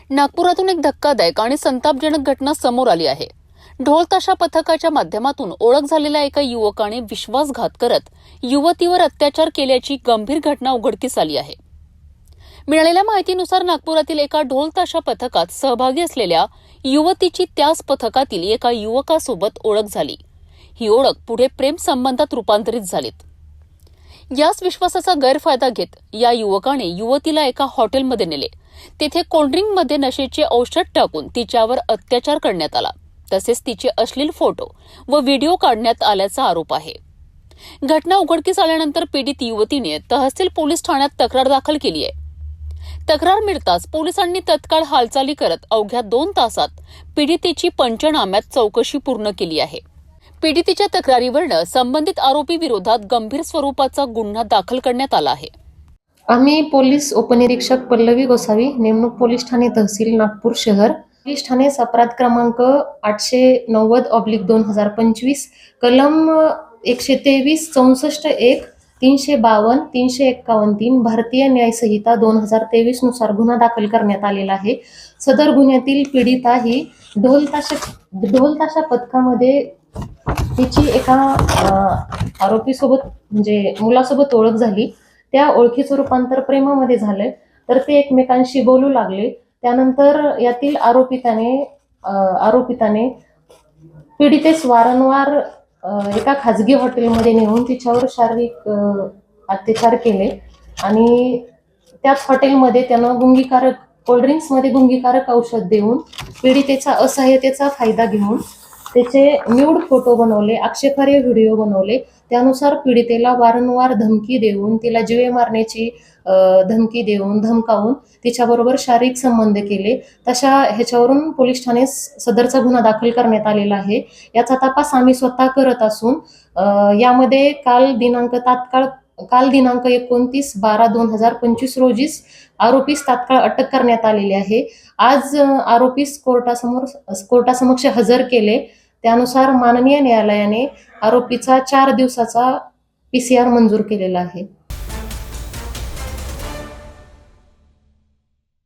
नागपुरातून एक धक्कादायक आणि संतापजनक घटना समोर आली आहे। ढोल ताशा पथकाच्या माध्यमातून ओळख झालेल्या एका युवकाने विश्वासघात करत युवतीवर अत्याचार केल्याची गंभीर घटना उघडकीस आली आहे। मिळालेल्या माहितीनुसार नागपुरातील एका ढोल ताशा पथकात सहभागी असलेल्या युवतीची त्याच पथकातील एका युवकासोबत ओळख झाली। ही ओळख पुढे प्रेम संबंधात रूपांतरित झालीत। याच विश्वासाचा गैरफायदा घेत या युवकाने युवतीला एका हॉटेलमध्ये नेले। तेथे कोल्ड्रिंकमध्ये नशेचे औषध टाकून तिच्यावर अत्याचार करण्यात आला। तसेच तिचे अश्लील फोटो व व्हिडिओ काढण्यात आल्याचा आरोप आहे। घटना उघडकीस आल्यानंतर पीडित युवतीने तहसील पोलीस ठाण्यात तक्रार दाखल केली आहे। तक्रार मिळताच पोलिसांनी तत्काळ हालचाली करत अवघ्या 2 तासात पीडितेची पंचनाम्यात चौकशी पूर्ण केली आहे। पीडितेच्या तक्रारीवरून संबंधित आरोपी विरोधात गंभीर स्वरूपाचा गुन्हा दाखल करण्यात आला आहे। आम्ही पोलीस उपनिरीक्षक पल्लवी गोसावी, नेमणूक पोलीस ठाणे तहसील नागपूर शहर, पोलीस ठाणे अपराध क्रमांक 890/2025 कलम 123 64 1 352 351 3 भारतीय न्याय संहिता 2023 नुसार गुन्हा दाखल करण्यात आलेला आहे। सदर गुन्ह्यातील पीडिता ही ढोल ताशा पथकामध्ये तिची एका आरोपीसोबत म्हणजे मुलासोबत ओळख झाली। त्या ओळखीचं रूपांतर प्रेमामध्ये झालंय, तर ते एकमेकांशी बोलू लागले। त्यानंतर यातील आरोपिताने पीडितेस वारंवार एका खाजगी हॉटेलमध्ये नेऊन तिच्यावर शारीरिक अत्याचार केले आणि त्याच हॉटेलमध्ये त्यानं कोल्ड्रिंक्समध्ये गुंगीकारक औषध देऊन पीडितेचा असहाय्यतेचा फायदा घेऊन त्याचे न्यूड फोटो बनवले, आक्षेपार्ह व्हिडिओ बनवले। त्यानुसार पीडितेला वारंवार धमकी देऊन तिला जीवे मारण्याची धमकी देऊन धमकावून तिच्याबरोबर शारीरिक संबंध केले। तशा ह्याच्यावरून पोलीस ठाणे सदरचा गुन्हा दाखल करण्यात आलेला आहे। याचा तपास आम्ही स्वतः करत असून यामध्ये काल दिनांक 29/12/2025 रोजीच आरोपीस तात्काळ अटक करण्यात आलेली आहे। आज आरोपीस कोर्टासमक्ष हजर केले। त्यानुसार माननीय न्यायालयाने आरोपीचा 4 दिवसाचा PCR मंजूर केलेला आहे।